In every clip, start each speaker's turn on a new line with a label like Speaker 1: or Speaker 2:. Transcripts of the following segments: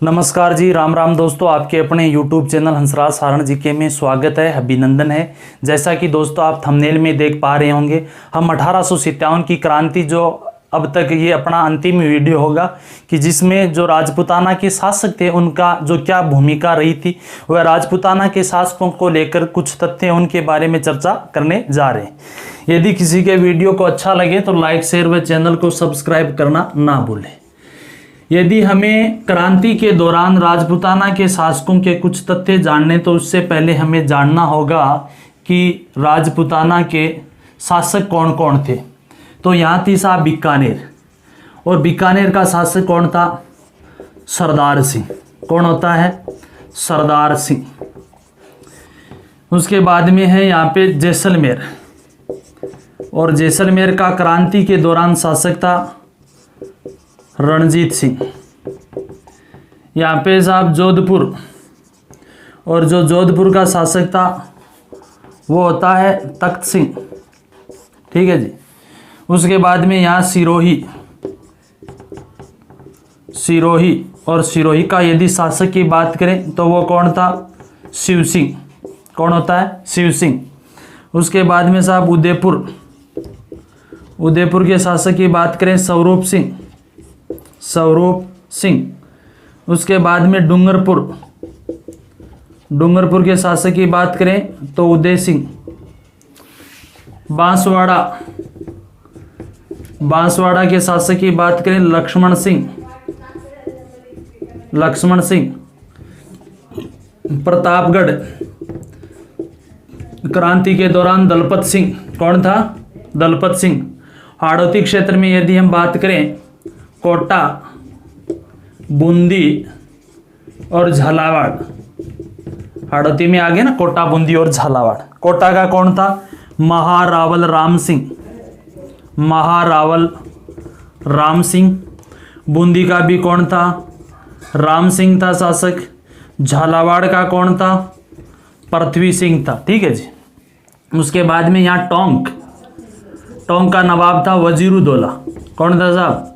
Speaker 1: नमस्कार जी, राम राम दोस्तों। आपके अपने YouTube channel Hansraj Saran GK में स्वागत है, अभिनंदन है। जैसा कि दोस्तों आप थंबनेल में देख पा रहे होंगे, हम 1857 की क्रांति जो अब तक ये अपना अंतिम वीडियो होगा कि जिसमें जो राजपूताना के शासक थे उनका जो क्या भूमिका रही थी, वह राजपूताना के शासकों को लेकर कुछ तथ्य उनके बारे में चर्चा करने जा रहे हैं। यदि किसी के वीडियो को अच्छा लगे तो लाइक शेयर व चैनल को सब्सक्राइब करना ना भूलें। यदि हमें क्रांति के दौरान राजपूताना के शासकों के कुछ तथ्य जानने तो उससे पहले हमें जानना होगा कि राजपूताना के शासक कौन कौन थे। तो यहाँ थी साहब बीकानेर, और बीकानेर का शासक कौन था? सरदार सिंह। कौन होता है? सरदार सिंह। उसके बाद में है यहाँ पे जैसलमेर, और जैसलमेर का क्रांति के दौरान शासक था रणजीत सिंह। यहाँ पे साहब जोधपुर, और जो जोधपुर का शासक था वो होता है तख्त सिंह। ठीक है जी। उसके बाद में यहाँ सिरोही, और सिरोही का यदि शासक की बात करें तो वो कौन था? शिव सिंह। कौन होता है? शिव सिंह। उसके बाद में साहब उदयपुर के शासक की बात करें स्वरूप सिंह। उसके बाद में डूंगरपुर के शासक की बात करें तो उदय सिंह। बांसवाड़ा के शासक की बात करें लक्ष्मण सिंह। प्रतापगढ़ क्रांति के दौरान दलपत सिंह। कौन था? दलपत सिंह। हाड़ौती क्षेत्र में यदि हम बात करें कोटा, बूंदी और झालावाड़। हाड़ौती में आ गए ना कोटा, बूंदी और झालावाड़। कोटा का कौन था? महारावल राम सिंह। बूंदी का भी कौन था? राम सिंह था शासक। झालावाड़ का कौन था? पृथ्वी सिंह था। ठीक है जी। उसके बाद में यहाँ टोंक का नवाब था वजीरुद्दौला। कौन था साहब?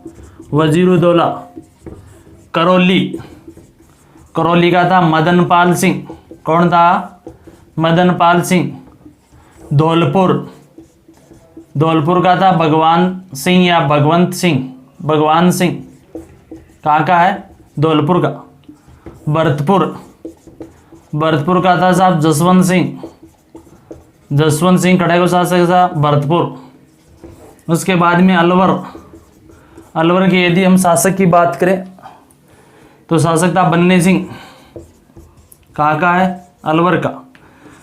Speaker 1: वजीरुद्दौला। करौली का था मदनपाल सिंह। कौन था? मदनपाल सिंह। धौलपुर का था भगवान सिंह या भगवंत सिंह। कहाँ का है? धौलपुर का। भरतपुर का था साहब जसवंत सिंह खड़े को शासक था भरतपुर। उसके बाद में अलवर के यदि हम शासक की बात करें तो शासक था बन्ने सिंह। कहाँ का है? अलवर का।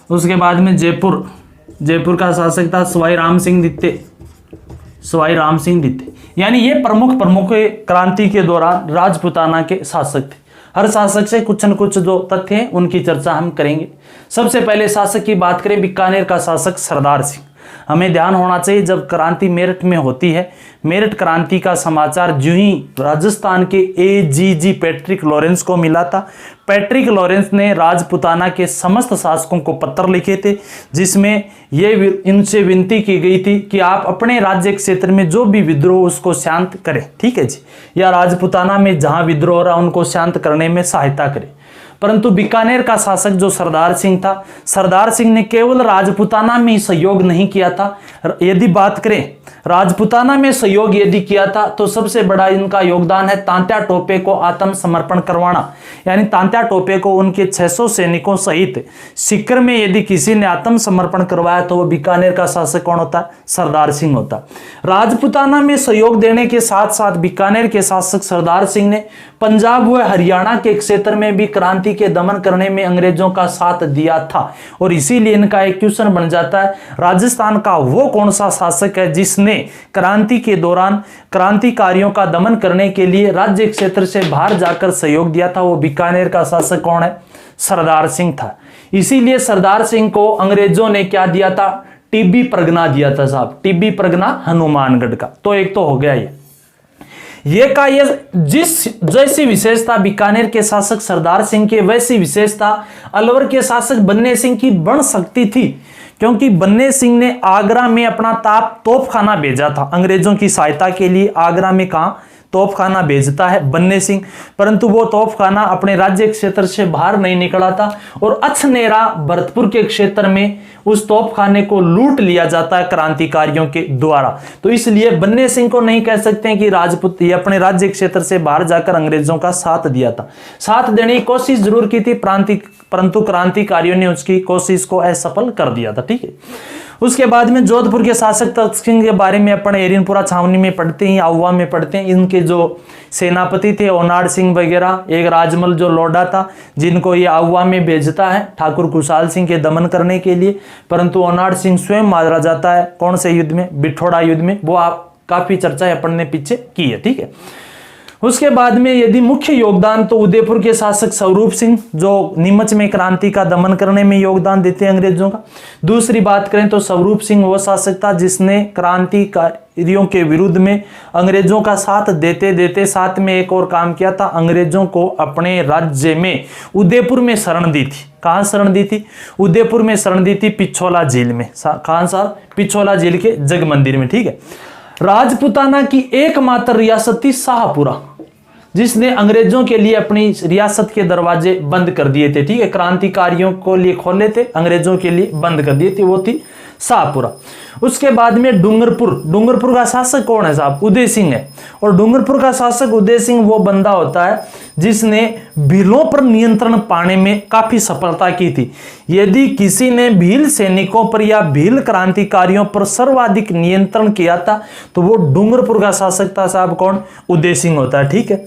Speaker 1: उसके बाद में जयपुर का शासक था सवाई राम सिंह दित्ते। यानी ये प्रमुख क्रांति के दौरान राजपूताना के शासक थे। हर शासक से कुछ न कुछ जो तथ्य हैं उनकी चर्चा हम करेंगे। सबसे पहले शासक की बात करें, बीकानेर का शासक सरदार सिंह। हमें ध्यान होना चाहिए जब क्रांति मेरठ में होती है, मेरठ क्रांति का समाचार जो ही राजस्थान के AGG पैट्रिक लॉरेंस को मिला था, पैट्रिक लॉरेंस ने राजपूताना के समस्त शासकों को पत्र लिखे थे जिसमें इनसे विनती की गई थी कि आप अपने राज्य क्षेत्र में जो भी विद्रोह उसको शांत करें। ठीक है जी। या राजपूताना में जहां विद्रोह हो रहा उनको शांत करने में सहायता करें। परंतु बीकानेर का शासक जो सरदार सिंह था, सरदार सिंह ने केवल राजपूताना में ही सहयोग नहीं किया था। यदि बात करें राजपूताना में सहयोग यदि किया था तो सबसे बड़ा इनका योगदान है तांत्या टोपे को आत्मसमर्पण करवाना। यानी तांत्या टोपे को उनके 600 सैनिकों सहित सीकर में यदि किसी ने आत्मसमर्पण करवाया तो वो बीकानेर का शासक कौन होता? सरदार सिंह होता। राजपूताना में सहयोग देने के साथ साथ बीकानेर के शासक सरदार सिंह ने पंजाब व हरियाणा के क्षेत्र में भी क्रांति के दमन करने में अंग्रेजों का साथ दिया था। और इसीलिए इनका एक क्वेश्चन बन जाता है, राजस्थान का वो कौन सा शासक है जिसने क्रांति के दौरान क्रांतिकारियों का दमन करने के लिए राज्य क्षेत्र से बाहर जाकर सहयोग दिया था? वो बीकानेर का शासक कौन है? सरदार सिंह था। इसीलिए सरदार सिंह को अंग्रेजों ने क्या दिया था? टिब्बी परगना दिया था साहब। टिब्बी परगना हनुमानगढ़ का। तो एक तो हो गया ये जैसी विशेषता बीकानेर के शासक सरदार सिंह के, वैसी विशेषता अलवर के शासक बन्ने सिंह की बन सकती थी। क्योंकि बन्ने सिंह ने आगरा में अपना तोपखाना भेजा था अंग्रेजों की सहायता के लिए। आगरा में कहा तोपखाना भेजता है बन्ने सिंह, परंतु वो तोपखाना अपने राज्य क्षेत्र से बाहर नहीं निकला था और अछनेरा भरतपुर के क्षेत्र में उस तोपखाने को लूट लिया जाता है क्रांतिकारियों के द्वारा। तो इसलिए बन्ने सिंह को नहीं कह सकते हैं कि राजपूत ये अपने राज्य क्षेत्र से बाहर जाकर अंग्रेजों का साथ दिया था। साथ देने की कोशिश जरूर की थी, परंतु क्रांतिकारियों ने उसकी कोशिश को असफल कर दिया था। ठीक है, उसके बाद में जोधपुर के शासक तख्त सिंह के बारे में अपन एरिनपुरा छावनी में पढ़ते हैं, आउवा में पढ़ते हैं। इनके जो सेनापति थे ओनाड सिंह वगैरह, एक राजमल जो लोडा था जिनको ये आउवा में भेजता है ठाकुर खुशहाल सिंह के दमन करने के लिए, परंतु ओनाड सिंह स्वयं मारा जाता है। कौन से युद्ध में? बिठोड़ा युद्ध में। वो आप काफी चर्चा अपन ने पीछे की है। ठीक है, उसके बाद में यदि मुख्य योगदान तो उदयपुर के शासक स्वरूप सिंह जो नीमच में क्रांति का दमन करने में योगदान देते हैं अंग्रेजों का। दूसरी बात करें तो स्वरूप सिंह वो शासक था जिसने क्रांतिकारियों के विरुद्ध में अंग्रेजों का साथ देते देते साथ में एक और काम किया था, अंग्रेजों को अपने राज्य में उदयपुर में शरण दी थी। कहां शरण दी थी? उदयपुर में शरण दी थी, पिछोला झील में। कहां साहब? पिछोला झील के जग मंदिर में। ठीक है, राजपुताना की एकमात्र रियासत थी शाहपुरा, जिसने अंग्रेजों के लिए अपनी रियासत के दरवाजे बंद कर दिए थे। ठीक है, क्रांतिकारियों को लिए खोले थे, अंग्रेजों के लिए बंद कर दिए थे, वो थी शाहपुरा। उसके बाद में डूंगरपुर का शासक कौन है साहब? उदय सिंह है। और डूंगरपुर का शासक उदय सिंह वो बंदा होता है जिसने भीलों पर नियंत्रण पाने में काफी सफलता की थी। यदि किसी ने भील सैनिकों पर या भील क्रांतिकारियों पर सर्वाधिक नियंत्रण किया था तो वो डूंगरपुर का शासक था साहब। कौन? उदय सिंह होता है। ठीक है,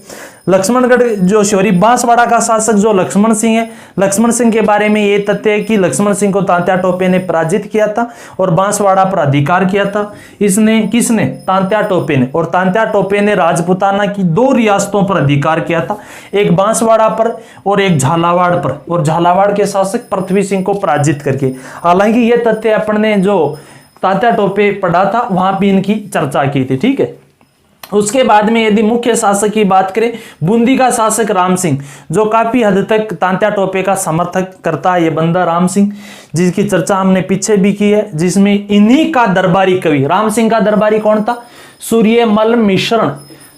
Speaker 1: लक्ष्मणगढ़ जो सॉरी बांसवाड़ा का शासक जो लक्ष्मण सिंह है, लक्ष्मण सिंह के बारे में ये तथ्य है कि लक्ष्मण सिंह को तांत्या टोपे ने पराजित किया था और बांसवाड़ा पर अधिकार किया था। इसने किसने? तांत्या टोपे ने। और तांत्या टोपे ने राजपुताना की 2 रियासतों पर अधिकार किया था, एक बांसवाड़ा पर और एक झालावाड़ पर, और झालावाड़ के शासक पृथ्वी सिंह को पराजित करके। हालांकि ये तथ्य अपन ने जो तांत्या टोपे पढ़ा था वहां भी इनकी चर्चा की थी। ठीक है, उसके बाद में यदि मुख्य शासक की बात करें, बूंदी का शासक राम सिंह जो काफी हद तक तांत्या टोपे का समर्थक करता है, ये बंदा राम सिंह जिसकी चर्चा हमने पीछे भी की है, जिसमें इन्हीं का दरबारी कवि, राम सिंह का दरबारी कौन था? सूर्यमल मिश्रण।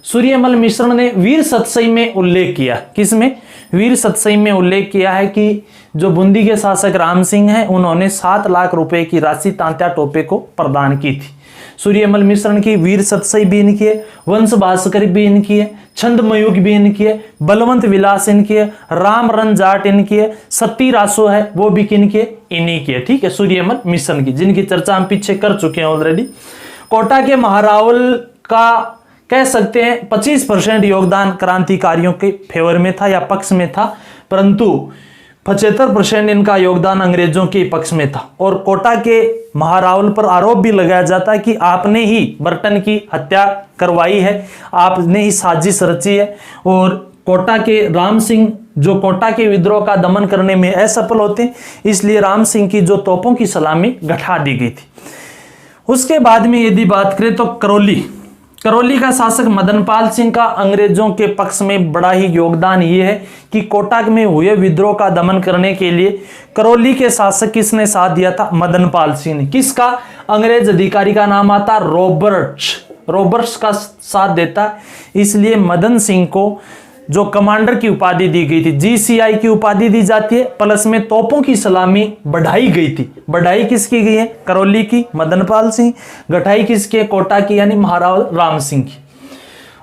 Speaker 1: सूर्यमल मिश्रण ने वीर सतसई में उल्लेख किया। किसमें? वीर सतसई में उल्लेख किया है कि जो बूंदी के शासक राम सिंह हैं उन्होंने 7 लाख रुपए की राशि तांत्या टोपे को प्रदान की थी। सूर्यमल मिश्रण की वीर सतसई भी इनकी है, वंश भास्कर भी इनकी है, छंदमयुग भी इनकी है, बलवंत विलास इनकी है, राम रन जाट इनकी है, सती रासो है वो भी किनकी है? इन्हीं की है। ठीक है, सूर्यमल मिश्रण की, जिनकी चर्चा हम पीछे कर चुके हैं ऑलरेडी। कोटा के महारावल का कह सकते हैं 25% योगदान क्रांतिकारियों के फेवर में था या पक्ष में था, परंतु 75% इनका योगदान अंग्रेजों के पक्ष में था। और कोटा के महारावल पर आरोप भी लगाया जाता है कि आपने ही बर्टन की हत्या करवाई है, आपने ही साजिश रची है। और कोटा के राम सिंह जो कोटा के विद्रोह का दमन करने में असफल होते हैं, इसलिए राम सिंह की जो तोपों की सलामी घटा दी गई थी। उसके बाद में यदि बात करें तो करौली का शासक मदनपाल सिंह का अंग्रेजों के पक्ष में बड़ा ही योगदान ये है कि कोटा में हुए विद्रोह का दमन करने के लिए करौली के शासक किसने साथ दिया था? मदनपाल सिंह ने। किसका? अंग्रेज अधिकारी का नाम आता रॉबर्ट्स का साथ देता, इसलिए मदन सिंह को जो कमांडर की उपाधि दी गई थी, जीसीआई की उपाधि दी जाती है, प्लस में तोपों की सलामी बढ़ाई गई थी। बढ़ाई किसकी गई है? करौली की, मदनपाल सिंह। घटाई किसके? कोटा की, यानी महाराव राम सिंह की।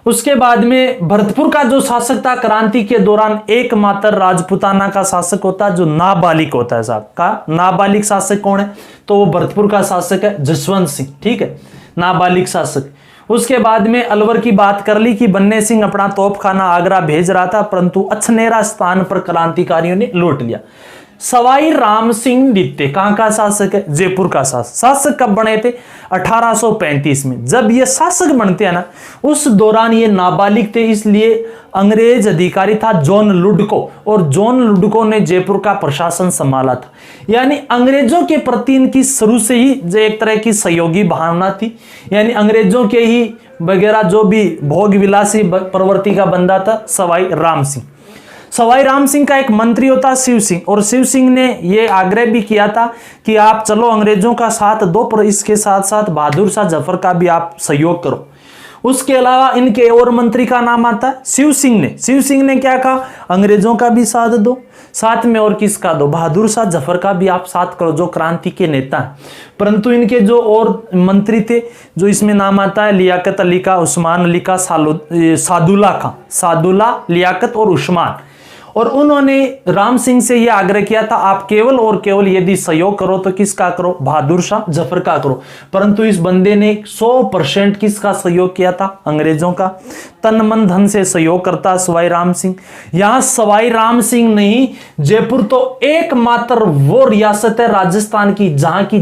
Speaker 1: उसके बाद में भरतपुर का जो शासक था क्रांति के दौरान एकमात्र राजपुताना का शासक होता है जो नाबालिग होता है साहब। का नाबालिग शासक कौन है? तो वो भरतपुर का शासक है जसवंत सिंह। ठीक है, नाबालिग शासक। उसके बाद में अलवर की बात कर ली कि बन्ने सिंह अपना तोपखाना आगरा भेज रहा था, परंतु अछनेरा स्थान पर क्रांतिकारियों ने लूट लिया। सवाई राम सिंह द्वितीय कहां का शासक है? जयपुर का शासक। शासक कब बने थे? 1835 में। जब ये शासक बनते हैं ना, उस दौरान ये नाबालिग थे, इसलिए अंग्रेज अधिकारी था जॉन लुडको, और जॉन लुडको ने जयपुर का प्रशासन संभाला था। यानी अंग्रेजों के प्रति इनकी शुरू से ही जो एक तरह की सहयोगी भावना थी, यानी अंग्रेजों के ही वगैरह जो भी भोग विलासी प्रवृत्ति का बंदा था सवाई राम सिंह। सवाई राम सिंह का एक मंत्री होता शिव सिंह, और शिव सिंह ने यह आग्रह भी किया था कि आप चलो अंग्रेजों का साथ दो, पर इसके साथ साथ बहादुर शाह जफर का भी आप सहयोग करो। उसके अलावा इनके और मंत्री का नाम आता है शिव सिंह ने। शिव सिंह ने क्या कहा, अंग्रेजों का भी साथ दो, साथ में और किसका दो, बहादुर शाह जफर का भी आप साथ करो, जो क्रांति के नेता हैं। परंतु इनके जो और मंत्री थे, जो इसमें नाम आता है लियाकत अली का, उस्मान अली का, सादुल्ला का, सादुल्ला, लियाकत और उस्मान। और उन्होंने राम सिंह से यह आग्रह किया था, आप केवल और केवल यदि सहयोग करो तो किसका करो, बहादुर शाह जफर का करो। परंतु इस बंदे ने 100% किसका सहयोग किया था, अंग्रेजों का। तन मन धन से सहयोग करता सवाई राम सिंह। यहां सवाई राम सिंह नहीं, जयपुर तो एकमात्र वो रियासत है राजस्थान की जहां की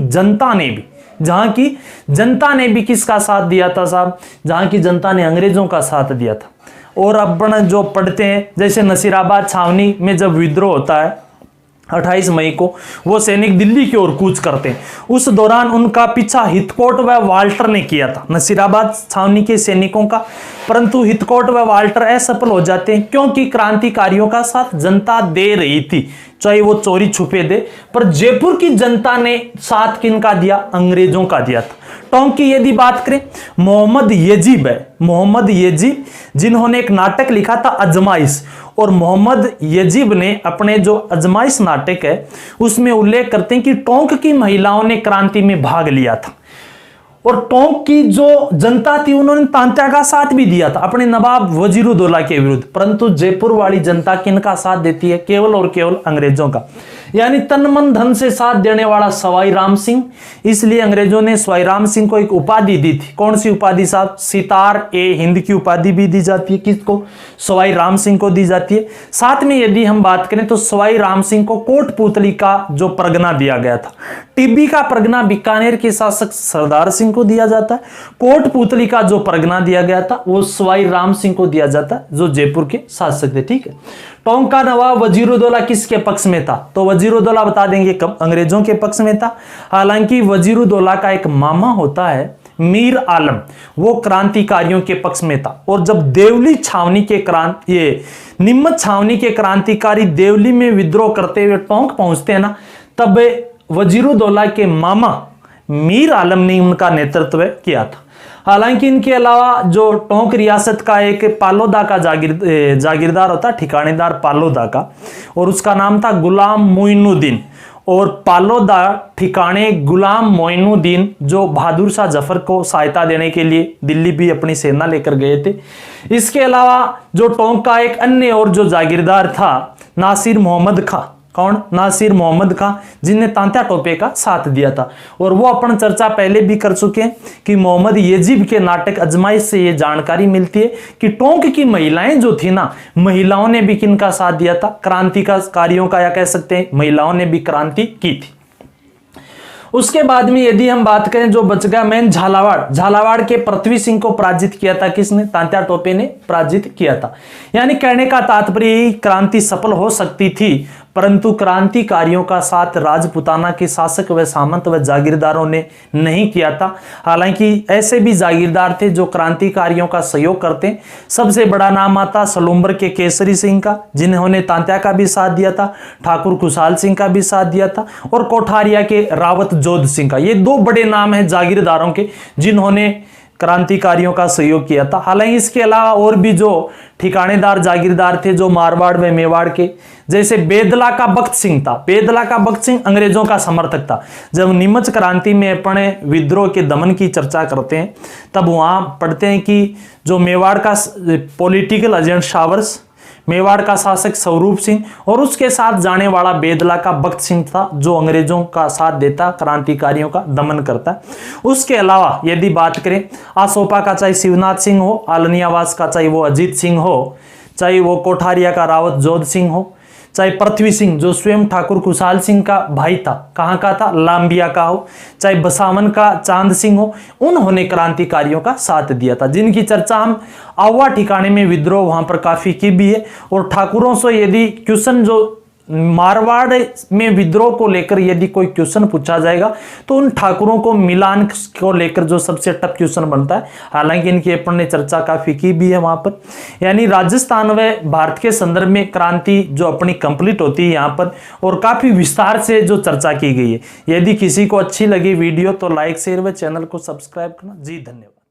Speaker 1: जनता ने भी किसका साथ दिया था साहब, जहां की जनता ने अंग्रेजों का साथ दिया था। और अपन जो पढ़ते हैं, जैसे नसीराबाद छावनी में जब विद्रोह होता है 28 मई को, वो सैनिक दिल्ली की ओर कूच करते हैं। उस दौरान उनका पीछा हितकोट व वाल्टर ने किया था, नसीराबाद छावनी के सैनिकों का। परंतु हितकोट व वाल्टर असफल हो जाते हैं, क्योंकि क्रांतिकारियों का साथ जनता दे रही थी, चाहे वो चोरी छुपे दे। पर जयपुर की जनता ने साथ किनका दिया, अंग्रेजों का दिया था। टोंक की यदि बात करें, मोहम्मद येजीब है, मोहम्मद येजीब, जिन्होंने एक नाटक लिखा था अजमाइश। और मोहम्मद येजीब ने अपने जो अजमाइश नाटक है उसमें उल्लेख करते हैं कि टोंक की महिलाओं ने क्रांति में भाग लिया था। और टोंक की जो जनता थी उन्होंने तांत्या का साथ भी दिया था अपने नवाब वजीरुद्दौला के विरुद्ध। परंतु जयपुर वाली जनता किनका साथ देती है, केवल और केवल अंग्रेजों का। यानी तन मन धन से साथ देने वाला सवाई राम सिंह। इसलिए अंग्रेजों ने सवाई राम सिंह को एक उपाधि दी थी। कौन सी उपाधि साहब, सितार ए हिंद की उपाधि भी दी जाती है। किसको, सवाई राम सिंह को दी जाती है। साथ में यदि हम बात करें तो सवाई राम सिंह को कोटपुतली का जो परगना दिया गया था। टिब्बी का परगना बीकानेर के शासक सरदार सिंह को दिया जाता है। कोटपुतली का जो परगना दिया गया था वो सवाई राम सिंह को दिया जाता है, जो जयपुर के शासक थे। ठीक है। टोंक का नवाब वजीरुद्दौला किसके पक्ष में था, तो वजीरुद्दौला बता देंगे कब, अंग्रेजों के पक्ष में था। हालांकि वजीरुद्दौला का एक मामा होता है मीर आलम, वो क्रांतिकारियों के पक्ष में था। और जब देवली छावनी के नीमच छावनी के क्रांतिकारी देवली में विद्रोह करते हुए टोंक पहुंचते हैं ना, तब वजीरुद्दौला के मामा मीर आलम ने उनका नेतृत्व किया था। हालांकि इनके अलावा जो टोंक रियासत का एक पालोदा का जागीरदार होता, ठिकानेदार पालोदा का, और उसका नाम था गुलाम मोइनुद्दीन। और पालोदा ठिकाने गुलाम मोइनुद्दीन जो बहादुर शाह जफर को सहायता देने के लिए दिल्ली भी अपनी सेना लेकर गए थे। इसके अलावा जो टोंक का एक अन्य और जो जागीरदार था नासिर मोहम्मद खां, कौन, नासिर मोहम्मद खां, जिनने तांत्या टोपे का साथ दिया था। और वो अपन चर्चा पहले भी कर चुके हैं कि मोहम्मद येजीब के नाटक अजमाइश से ये जानकारी मिलती है कि टोंक की महिलाएं जो थी ना, महिलाओं ने भी किनका साथ दिया था, क्रांतिकारियों का, या कह सकते हैं महिलाओं ने भी क्रांति की थी। उसके बाद में यदि हम बात करें जो बच गया मेन झालावाड़ के पृथ्वी सिंह को पराजित किया था किसने, तांत्या टोपे ने पराजित किया था। यानी कहने का तात्पर्य क्रांति सफल हो सकती थी, परंतु क्रांतिकारियों का साथ राजपुताना के शासक व सामंत व जागीरदारों ने नहीं किया था। हालांकि ऐसे भी जागीरदार थे जो क्रांतिकारियों का सहयोग करते। सबसे बड़ा नाम आता सलूम्बर के केसरी सिंह का, जिन्होंने तांत्या का भी साथ दिया था, ठाकुर खुशहाल सिंह का भी साथ दिया था, और कोठारिया के रावत जोध सिंह का। ये दो बड़े नाम हैं जागीरदारों के जिन्होंने क्रांतिकारियों का सहयोग किया था। हालांकि इसके अलावा और भी जो ठिकानेदार जागीरदार थे जो मारवाड़ व मेवाड़ के, जैसे बेदला का बख्त सिंह था। बेदला का बख्त सिंह अंग्रेजों का समर्थक था। जब नीमच क्रांति में अपने विद्रोह के दमन की चर्चा करते हैं तब वहां पढ़ते हैं कि जो मेवाड़ का पॉलिटिकल एजेंट शावर्स, मेवाड़ का शासक स्वरूप सिंह और उसके साथ जाने वाला बेदला का बख्त सिंह था, जो अंग्रेजों का साथ देता, क्रांतिकारियों का दमन करता। उसके अलावा यदि बात करें आसोपा का चाहे शिवनाथ सिंह हो, आलनियावास का चाहे वो अजीत सिंह हो, चाहे वो कोठारिया का रावत जोध सिंह हो, चाहे पृथ्वी सिंह जो स्वयं ठाकुर खुशहाल सिंह का भाई था, कहाँ का था, लांबिया का हो, चाहे बसावन का चांद सिंह हो, उन्होंने क्रांतिकारियों का साथ दिया था, जिनकी चर्चा हम आवा ठिकाने में विद्रोह वहां पर काफी की भी है। और ठाकुरों से यदि क्वेश्चन जो मारवाड़ में विद्रोह को लेकर यदि कोई क्वेश्चन पूछा जाएगा तो उन ठाकुरों को मिलान को लेकर जो सबसे टफ क्वेश्चन बनता है। हालांकि इनकी अपन ने चर्चा काफी की भी है वहां पर। यानी राजस्थान व भारत के संदर्भ में क्रांति जो अपनी कंप्लीट होती है यहाँ पर, और काफी विस्तार से जो चर्चा की गई है। यदि किसी को अच्छी लगी वीडियो तो लाइक शेयर व चैनल को सब्सक्राइब करना। जी धन्यवाद।